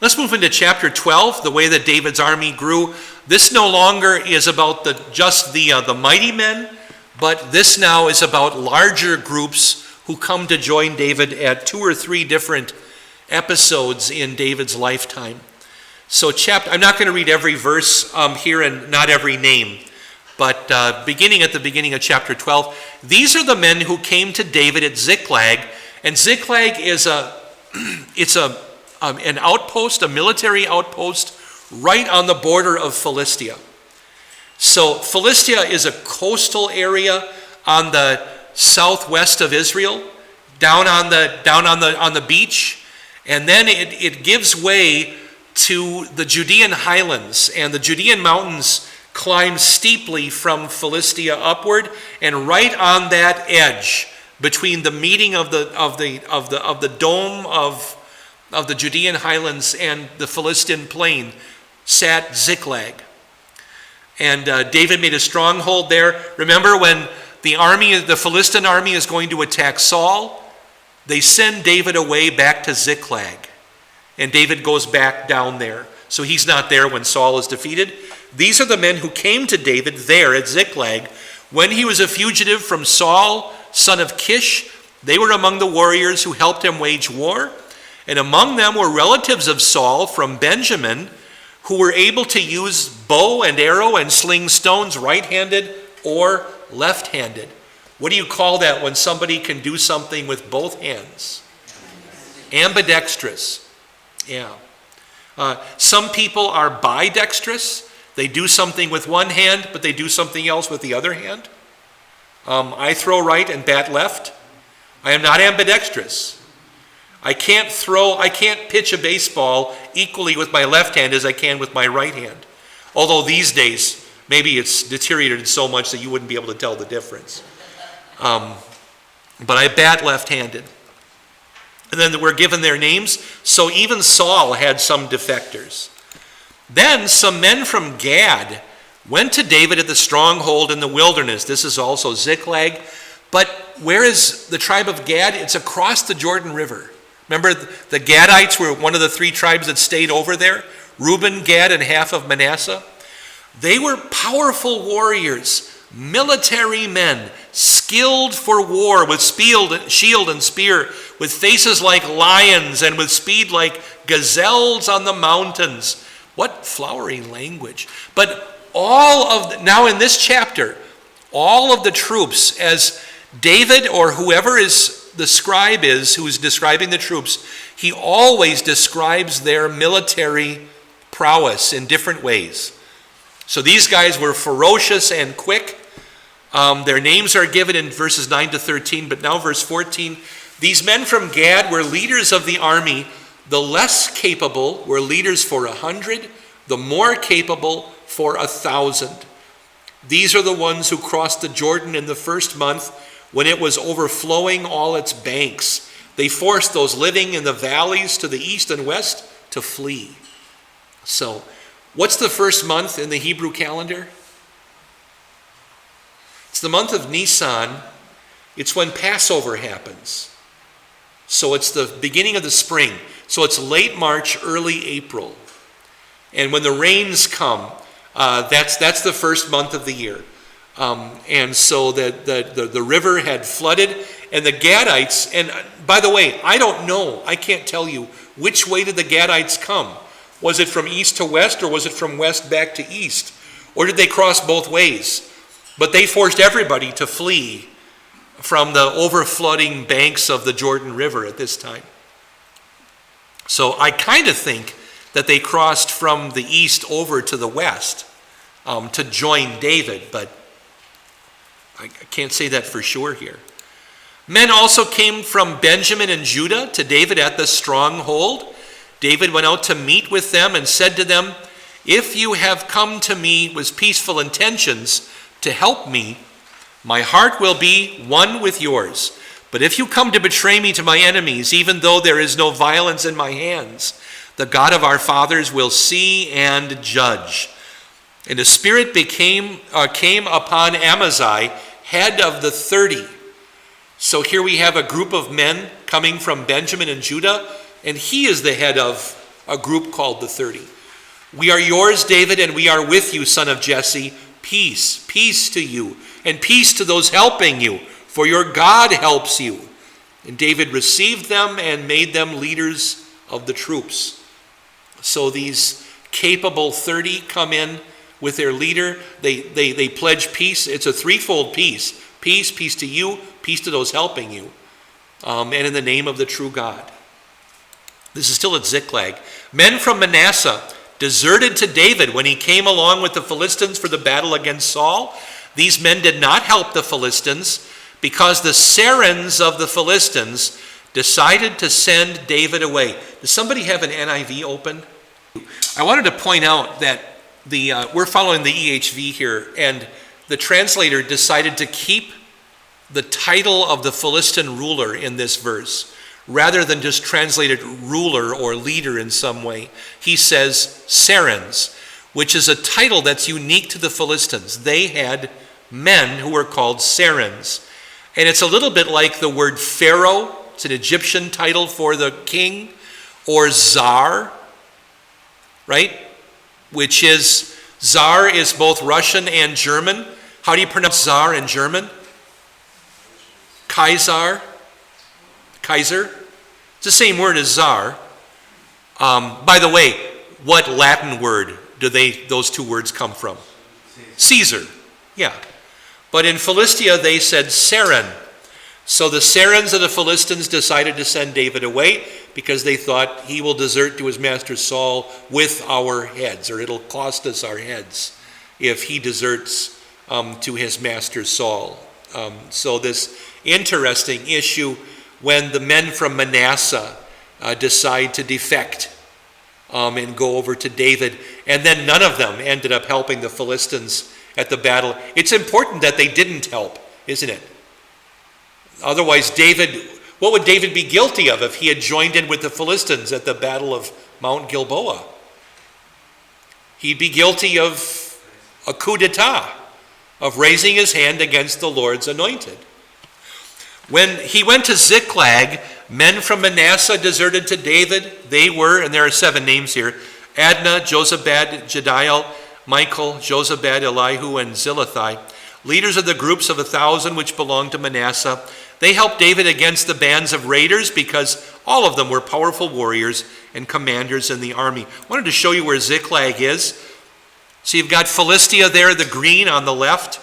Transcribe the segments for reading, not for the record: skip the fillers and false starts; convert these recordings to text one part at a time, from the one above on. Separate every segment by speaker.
Speaker 1: Let's move into chapter 12, the way that David's army grew. This no longer is about just the mighty men, but this now is about larger groups who come to join David at 2 or 3 different episodes in David's lifetime. So I'm not going to read every verse here and not every name, but beginning at the beginning of chapter 12, these are the men who came to David at Ziklag, and Ziklag is an outpost, a military outpost, right on the border of Philistia. So Philistia is a coastal area on the southwest of Israel, down on the beach, and then it gives way to the Judean highlands, and the Judean mountains climb steeply from Philistia upward, and right on that edge, between the meeting of the dome of the Judean highlands and the Philistine plain, sat Ziklag. And David made a stronghold there. Remember when the Philistine army is going to attack Saul, they send David away back to Ziklag. And David goes back down there. So he's not there when Saul is defeated. These are the men who came to David there at Ziklag when he was a fugitive from Saul, son of Kish. They were among the warriors who helped him wage war. And among them were relatives of Saul from Benjamin, who were able to use bow and arrow and sling stones right-handed or left-handed. What do you call that when somebody can do something with both hands? Ambidextrous. Yeah. Some people are bidextrous. They do something with one hand, but they do something else with the other hand. I throw right and bat left. I am not ambidextrous. I can't pitch a baseball equally with my left hand as I can with my right hand. Although these days, maybe it's deteriorated so much that you wouldn't be able to tell the difference. But I bat left-handed. And then we're given their names. So even Saul had some defectors. Then some men from Gad went to David at the stronghold in the wilderness. This is also Ziklag. But where is the tribe of Gad? It's across the Jordan River. Remember, the Gadites were one of the 3 tribes that stayed over there. Reuben, Gad, and half of Manasseh. They were powerful warriors, military men, skilled for war with shield and spear, with faces like lions and with speed like gazelles on the mountains. What flowery language. But now in this chapter, all of the troops, as David or whoever is the scribe is who's describing the troops, he always describes their military prowess in different ways. So these guys were ferocious and quick. Their names are given in verses 9 to 13, but now verse 14. These men from Gad were leaders of the army. The less capable were leaders for 100, the more capable for 1,000. These are the ones who crossed the Jordan in the first month, when it was overflowing all its banks. They forced those living in the valleys to the east and west to flee. So, what's the first month in the Hebrew calendar? It's the month of Nisan. It's when Passover happens. So it's the beginning of the spring. So it's late March, early April. And when the rains come, that's the first month of the year. And so the river had flooded, and the Gadites, and by the way, I don't know, I can't tell you, which way did the Gadites come? Was it from east to west, or was it from west back to east? Or did they cross both ways? But they forced everybody to flee from the overflooding banks of the Jordan River at this time. So I kind of think that they crossed from the east over to the west to join David, but I can't say that for sure here. Men also came from Benjamin and Judah to David at the stronghold. David went out to meet with them and said to them, "If you have come to me with peaceful intentions to help me, my heart will be one with yours. But if you come to betray me to my enemies, even though there is no violence in my hands, the God of our fathers will see and judge." And the Spirit came upon Amaziah, head of the 30. So here we have a group of men coming from Benjamin and Judah, and he is the head of a group called the 30. We are yours, David, and we are with you, son of Jesse. Peace, peace to you, and peace to those helping you, for your God helps you. And David received them and made them leaders of the troops. So these capable 30 come in with their leader. They pledge peace. It's a threefold peace. Peace, peace to you, peace to those helping you, and in the name of the true God. This is still at Ziklag. Men from Manasseh deserted to David when he came along with the Philistines for the battle against Saul. These men did not help the Philistines because the Sarens of the Philistines decided to send David away. Does somebody have an NIV open? I wanted to point out that we're following the EHV here, and the translator decided to keep the title of the Philistine ruler in this verse, rather than just translated ruler or leader in some way. He says Sarens, which is a title that's unique to the Philistines. They had men who were called Sarens. And it's a little bit like the word Pharaoh. It's an Egyptian title for the king, or Tsar, right? Which is, Tsar is both Russian and German. How do you pronounce Tsar in German? Kaiser. Kaiser. It's the same word as Tsar. By the way, what Latin word do those two words come from? Caesar. Yeah. But in Philistia, they said Saren. So the Sarens of the Philistines decided to send David away because they thought he will desert to his master Saul with our heads, or it'll cost us our heads if he deserts to his master Saul. So this interesting issue when the men from Manasseh decide to defect and go over to David, and then none of them ended up helping the Philistines at the battle. It's important that they didn't help, isn't it? Otherwise, what would David be guilty of if he had joined in with the Philistines at the battle of Mount Gilboa? He'd be guilty of a coup d'etat, of raising his hand against the Lord's anointed. When he went to Ziklag, men from Manasseh deserted to David. They were, and there are 7 names here, Adnah, Jozabad, Jediel, Michael, Jozabad, Elihu, and Zilithai, leaders of the groups of 1,000 which belonged to Manasseh. They helped David against the bands of raiders because all of them were powerful warriors and commanders in the army. I wanted to show you where Ziklag is. So you've got Philistia there, the green on the left,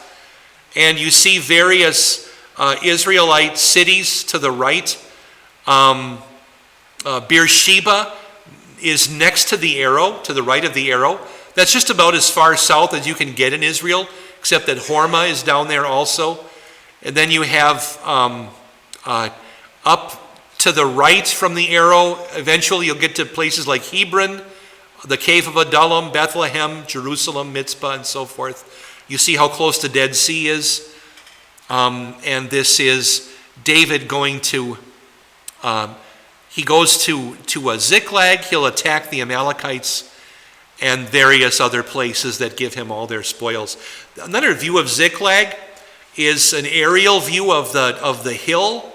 Speaker 1: and you see various Israelite cities to the right. Beersheba is next to the arrow, to the right of the arrow. That's just about as far south as you can get in Israel, except that Hormah is down there also. And then you have up to the right from the arrow, eventually you'll get to places like Hebron, the cave of Adullam, Bethlehem, Jerusalem, Mitzpah, and so forth. You see how close the Dead Sea is. And this is David going to, he goes to Ziklag. He'll attack the Amalekites and various other places that give him all their spoils. Another view of Ziklag is an aerial view of the hill.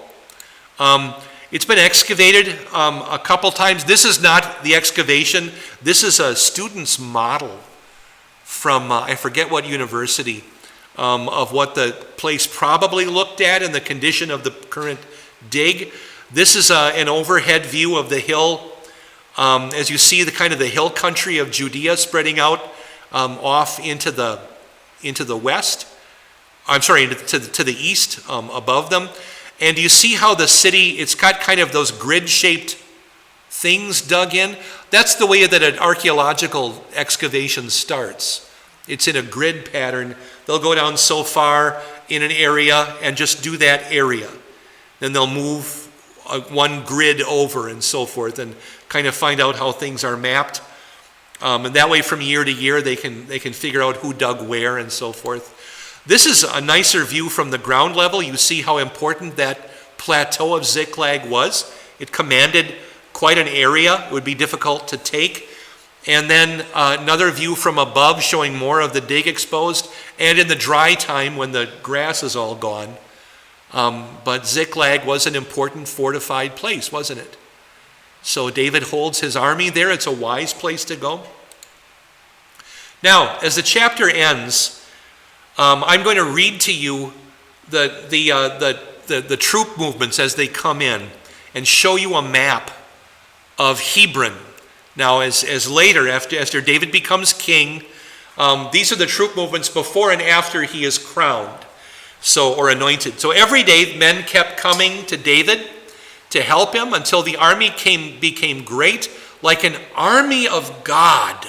Speaker 1: It's been excavated a couple times. This is not the excavation. This is a student's model from, I forget what university, of what the place probably looked at and the condition of the current dig. This is an overhead view of the hill. As you see, the kind of the hill country of Judea spreading out off into the west. I'm sorry, to the east above them. And you see how the city, it's got kind of those grid-shaped things dug in. That's the way that an archaeological excavation starts. It's in a grid pattern. They'll go down so far in an area and just do that area. Then they'll move one grid over and so forth and kind of find out how things are mapped. And that way from year to year they can figure out who dug where and so forth. This is a nicer view from the ground level. You see how important that plateau of Ziklag was. It commanded quite an area. It would be difficult to take. And then another view from above showing more of the dig exposed, and in the dry time when the grass is all gone. But Ziklag was an important fortified place, wasn't it? So David holds his army there. It's a wise place to go. Now, as the chapter ends, I'm going to read to you the troop movements as they come in and show you a map of Hebron. Now, as later, after David becomes king, these are the troop movements before and after he is crowned, or anointed. So every day, men kept coming to David to help him until the army became great, like an army of God.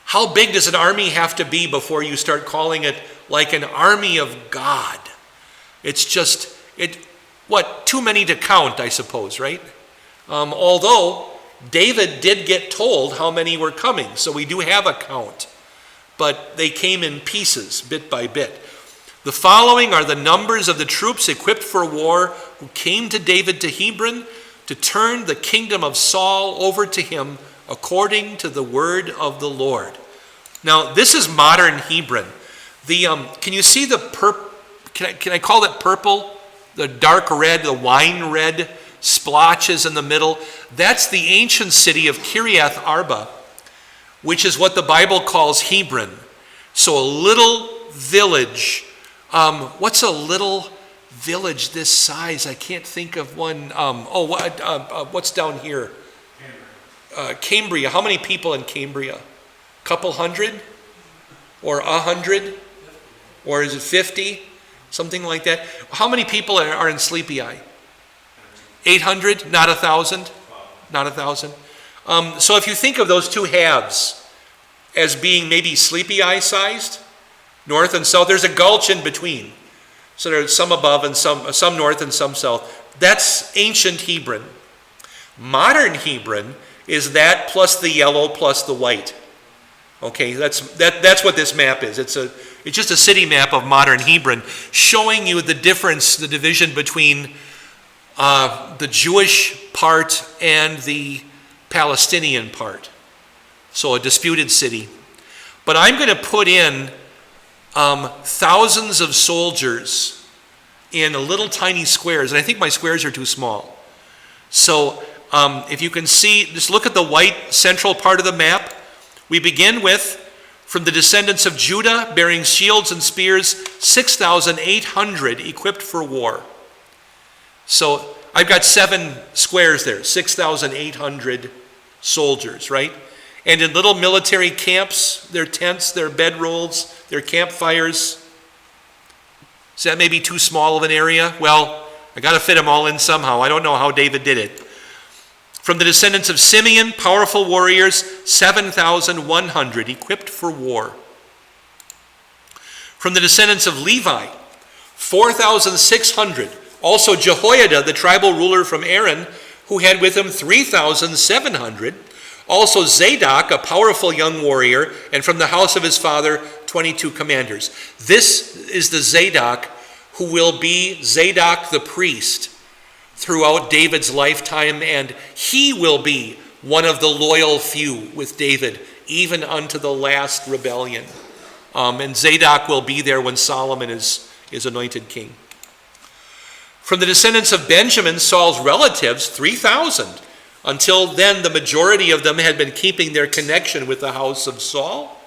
Speaker 1: How big does an army have to be before you start calling it like an army of God? It's just, too many to count, I suppose, right? Although David did get told how many were coming, so we do have a count. But they came in pieces, bit by bit. The following are the numbers of the troops equipped for war who came to David to Hebron to turn the kingdom of Saul over to him according to the word of the Lord. Now, this is modern Hebron. Can you see can I call it purple? The dark red, the wine red splotches in the middle. That's the ancient city of Kiriath Arba, which is what the Bible calls Hebron. So a little village. What's a little village this size? I can't think of one. What's down here? Cambria. How many people in Cambria? Couple hundred? Or 100? Or is it 50? Something like that. How many people are in Sleepy Eye? 800? Not 1,000? Not 1,000. So if you think of those two halves as being maybe Sleepy Eye sized, north and south, there's a gulch in between. So there's some above and some north and some south. That's ancient Hebron. Modern Hebron is that plus the yellow plus the white. Okay, that's what this map is. It's just a city map of modern Hebron, showing you the difference, the division between the Jewish part and the Palestinian part. So a disputed city. But I'm going to put in thousands of soldiers in little tiny squares, and I think my squares are too small. So if you can see, just look at the white central part of the map. We begin with, from the descendants of Judah, bearing shields and spears, 6,800 equipped for war. So I've got 7 squares there, 6,800 soldiers, right? And in little military camps, their tents, their bedrolls, their campfires. Is that maybe too small of an area? Well, I got to fit them all in somehow. I don't know how David did it. From the descendants of Simeon, powerful warriors, 7,100 equipped for war. From the descendants of Levi, 4,600. Also Jehoiada, the tribal ruler from Aaron, who had with him 3,700. Also Zadok, a powerful young warrior, and from the house of his father, 22 commanders. This is the Zadok who will be Zadok the priest throughout David's lifetime, and he will be one of the loyal few with David, even unto the last rebellion. And Zadok will be there when Solomon is anointed king. From the descendants of Benjamin, Saul's relatives, 3,000. Until then, the majority of them had been keeping their connection with the house of Saul.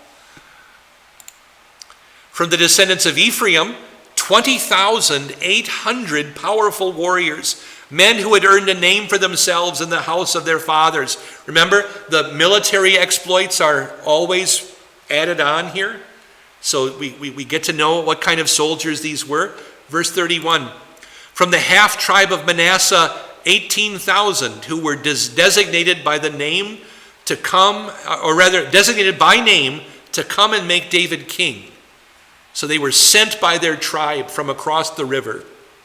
Speaker 1: From the descendants of Ephraim, 20,800 powerful warriors, men who had earned a name for themselves in the house of their fathers. Remember, the military exploits are always added on here. So we get to know what kind of soldiers these were. Verse 31, from the half tribe of Manasseh, 18,000 who were designated by the name to come, or rather designated by name to come and make David king. So they were sent by their tribe from across the river.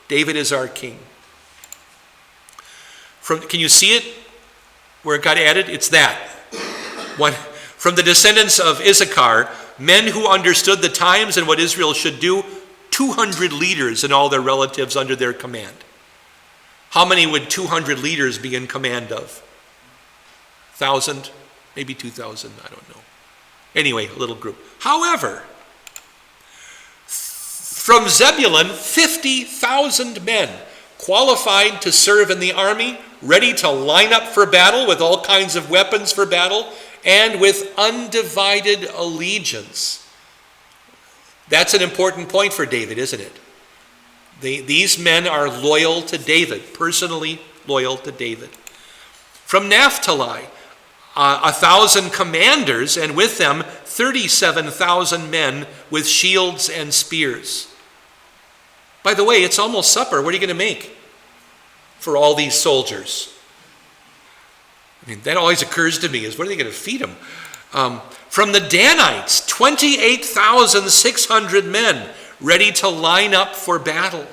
Speaker 1: David is our king. Can you see it? Where it got added? It's that. From the descendants of Issachar, men who understood the times and what Israel should do, 200 leaders and all their relatives under their command. How many would 200 leaders be in command of? 1,000? Maybe 2,000, I don't know. Anyway, a little group. However, from Zebulun, 50,000 men, qualified to serve in the army, ready to line up for battle with all kinds of weapons for battle, and with undivided allegiance. That's an important point for David, isn't it? These men are loyal to David, personally loyal to David. From Naphtali, 1,000 commanders, and with them 37,000 men with shields and spears. By the way, it's almost supper. What are you going to make for all these soldiers? I mean, that always occurs to me is, what are they going to feed them? From the Danites, 28,600 men ready to line up for battle.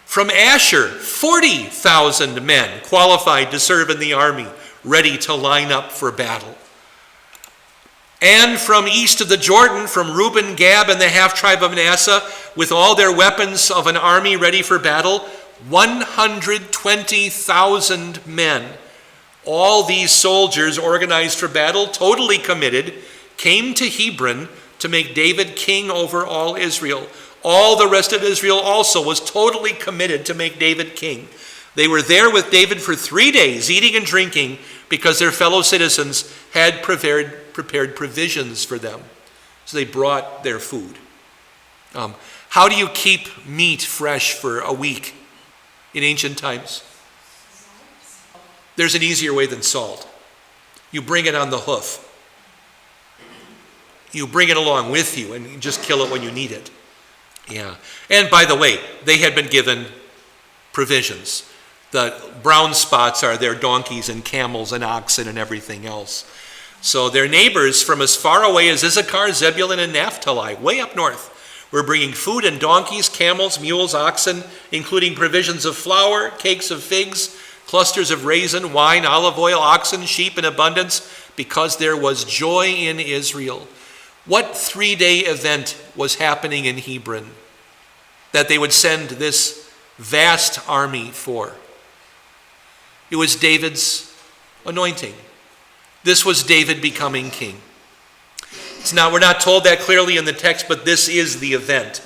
Speaker 1: From Asher, 40,000 men qualified to serve in the army, ready to line up for battle. And from east of the Jordan, from Reuben, Gad, and the half-tribe of Manasseh, with all their weapons of an army ready for battle, 120,000 men. All these soldiers organized for battle, totally committed, came to Hebron to make David king over all Israel. All the rest of Israel also was totally committed to make David king. They were there with David for 3 days, eating and drinking, because their fellow citizens had prepared provisions for them. So they brought their food. How do you keep meat fresh for a week in ancient times? There's an easier way than salt. You bring it on the hoof. You bring it along with you and you just kill it when you need it. Yeah. And by the way, they had been given provisions. The brown spots are their donkeys and camels and oxen and everything else. So their neighbors from as far away as Issachar, Zebulun, and Naphtali, way up north, were bringing food and donkeys, camels, mules, oxen, including provisions of flour, cakes of figs, clusters of raisin, wine, olive oil, oxen, sheep in abundance, because there was joy in Israel. What 3-day event was happening in Hebron that they would send this vast army for? It was David's anointing. This was David becoming king. We're not told that clearly in the text, but this is the event.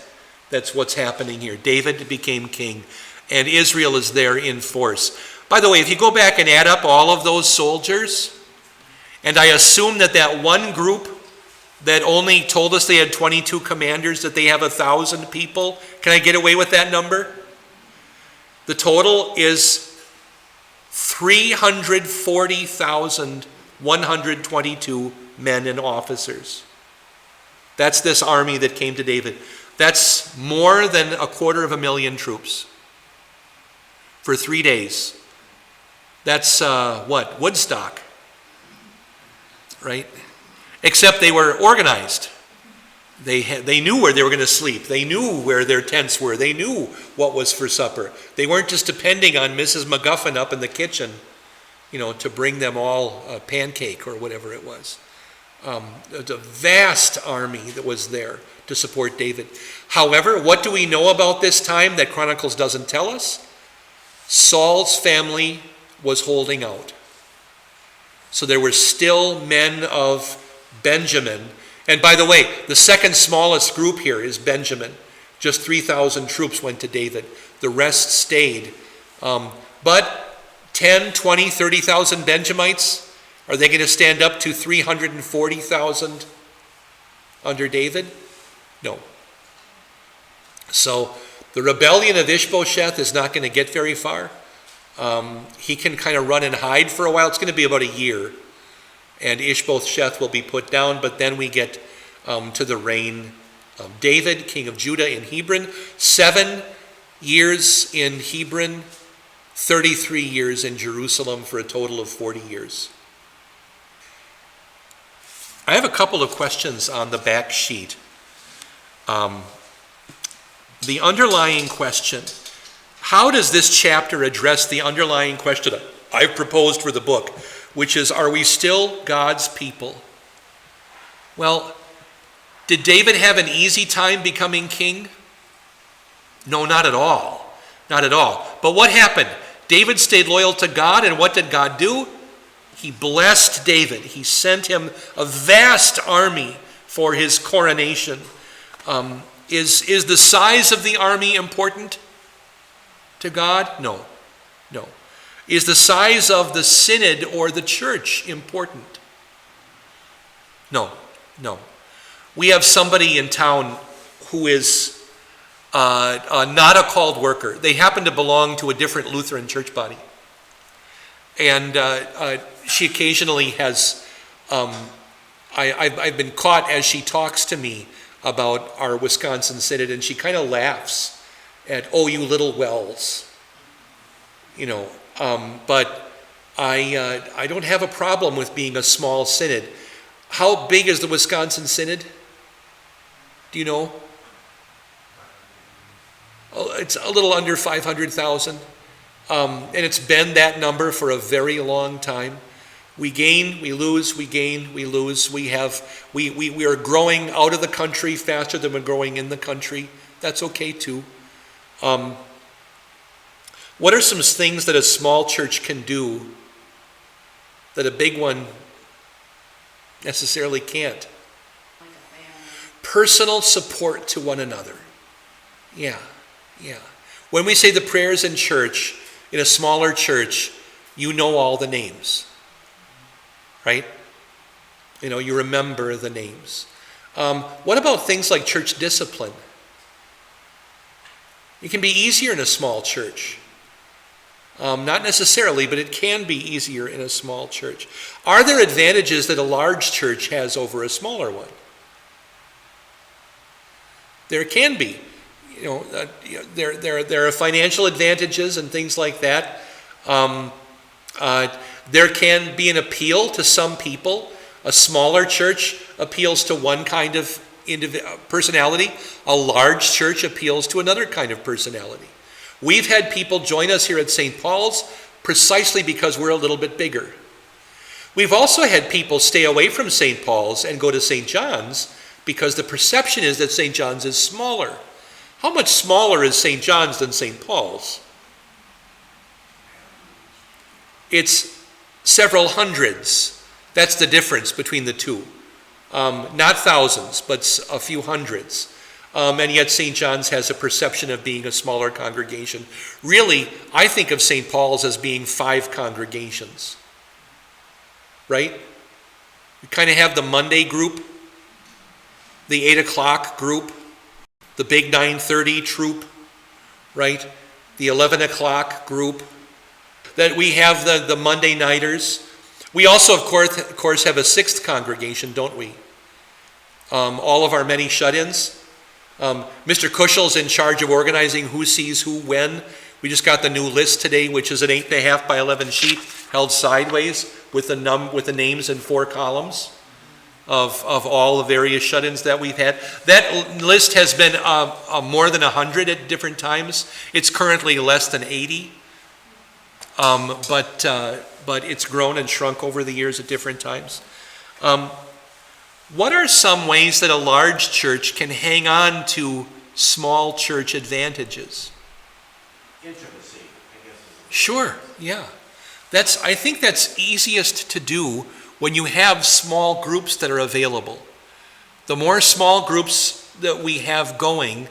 Speaker 1: That's what's happening here. David became king, and Israel is there in force. By the way, if you go back and add up all of those soldiers, and I assume that one group that only told us they had 22 commanders, that they have 1,000 people, can I get away with that number? The total is 340,122 men and officers. That's this army that came to David. That's more than 250,000 troops for 3 days. That's Woodstock, right? Except they were organized. They knew where they were going to sleep. They knew where their tents were. They knew what was for supper. They weren't just depending on Mrs. McGuffin up in the kitchen, to bring them all a pancake or whatever it was. The vast army that was there to support David. However, what do we know about this time that Chronicles doesn't tell us? Saul's family was holding out. So there were still men of Benjamin. And by the way, the second smallest group here is Benjamin. Just 3,000 troops went to David. The rest stayed. But 10, 20, 30,000 Benjamites, are they going to stand up to 340,000 under David? No. So the rebellion of Ishbosheth is not going to get very far. He can kind of run and hide for a while. It's going to be about a year. And Ishbosheth will be put down, but then we get to the reign of David, king of Judah in Hebron. 7 years in Hebron, 33 years in Jerusalem, for a total of 40 years. I have a couple of questions on the back sheet. The underlying question, how does this chapter address the underlying question I've proposed for the book, which is, are we still God's people? Well, did David have an easy time becoming king? No, not at all. Not at all. But what happened? David stayed loyal to God, and what did God do? He blessed David. He sent him a vast army for his coronation. Is the size of the army important? to God? No, no. Is the size of the synod or the church important? No, no. We have somebody in town who is not a called worker. They happen to belong to a different Lutheran church body. And she occasionally has, I've been caught as she talks to me about our Wisconsin synod, and she kind of laughs at, oh, you little wells. You know, but I don't have a problem with being a small synod. How big is the Wisconsin synod? Do you know? Oh, it's a little under 500,000. And it's been that number for a very long time. We gain, we lose, we gain, we lose. We are growing out of the country faster than we're growing in the country. That's okay too. What are some things that a small church can do that a big one necessarily can't? Personal support to one another. Yeah. When we say the prayers in church, in a smaller church, you know all the names, right? You know, you remember the names. What about things like church discipline? It can be easier in a small church. Not necessarily, but it can be easier in a small church. Are there advantages that a large church has over a smaller one? There can be. You know, there are financial advantages and things like that. There can be an appeal to some people. A smaller church appeals to one kind of personality. A large church appeals to another kind of personality. We've had people join us here at St. Paul's precisely because we're a little bit bigger. We've also had people stay away from St. Paul's and go to St. John's because the perception is that St. John's is smaller. How much smaller is St. John's than St. Paul's? It's several hundreds. That's the difference between the two. Not thousands, but a few hundreds. And yet St. John's has a perception of being a smaller congregation. Really, I think of St. Paul's as being 5 congregations. Right? You kind of have the Monday group, the 8 o'clock group, the big 9:30 troop, right? The 11 o'clock group. That we have the Monday nighters. We also, of course, have a 6th congregation, don't we? All of our many shut-ins. Mr. Kushel's in charge of organizing who sees who when. We just got the new list today, which is an 8.5 by 11 sheet held sideways with the names in 4 columns of all the various shut-ins that we've had. That list has been more than 100 at different times. It's currently less than 80, but it's grown and shrunk over the years at different times. What are some ways that a large church can hang on to small church advantages?
Speaker 2: Intimacy, I guess.
Speaker 1: Sure, yeah. I think that's easiest to do when you have small groups that are available. The more small groups that we have going,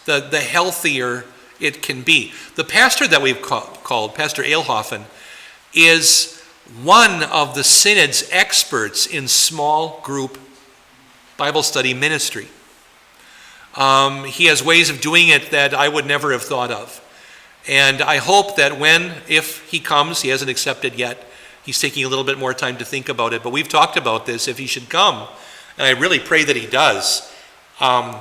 Speaker 1: the healthier it can be. The pastor that we've called, Pastor Eilhofen, is one of the synod's experts in small group Bible study ministry. He has ways of doing it that I would never have thought of. And I hope that if he comes, he hasn't accepted yet, he's taking a little bit more time to think about it, but we've talked about this, if he should come, and I really pray that he does,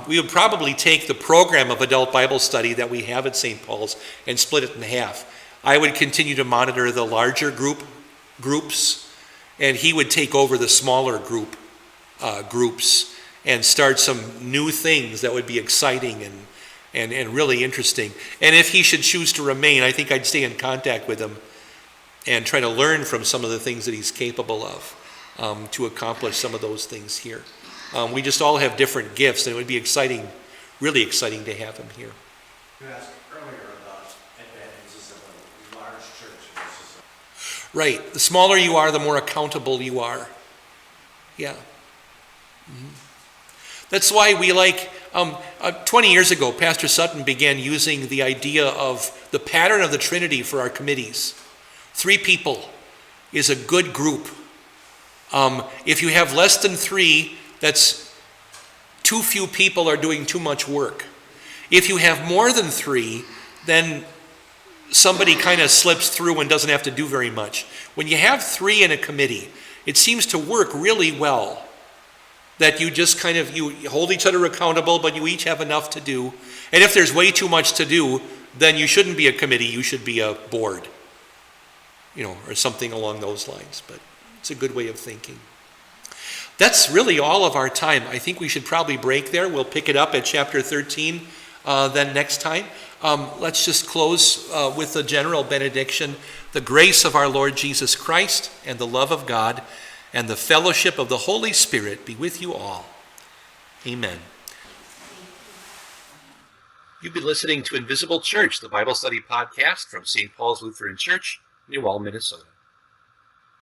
Speaker 1: we would probably take the program of adult Bible study that we have at St. Paul's and split it in half. I would continue to monitor the larger groups, and he would take over the smaller groups and start some new things that would be exciting and really interesting. And if he should choose to remain, I think I'd stay in contact with him and try to learn from some of the things that he's capable of to accomplish some of those things here. We just all have different gifts, and it would be exciting, really exciting to have him here.
Speaker 2: You asked earlier about advantages of a large church versus
Speaker 1: Right. The smaller you are, the more accountable you are. Yeah. Mm-hmm. That's why we like 20 years ago, Pastor Sutton began using the idea of the pattern of the Trinity for our committees. 3 people is a good group. If you have less than 3, that's too few people are doing too much work. If you have more than 3, then somebody kind of slips through and doesn't have to do very much. When you have 3 in a committee, it seems to work really well. That you just kind of, you hold each other accountable, but you each have enough to do. And if there's way too much to do, then you shouldn't be a committee, you should be a board. Or something along those lines. But it's a good way of thinking. That's really all of our time. I think we should probably break there. We'll pick it up at chapter 13 then next time. Let's just close with a general benediction. The grace of our Lord Jesus Christ and the love of God and the fellowship of the Holy Spirit be with you all. Amen. You've been listening to Invisible Church, the Bible study podcast from St. Paul's Lutheran Church, New Ulm, Minnesota.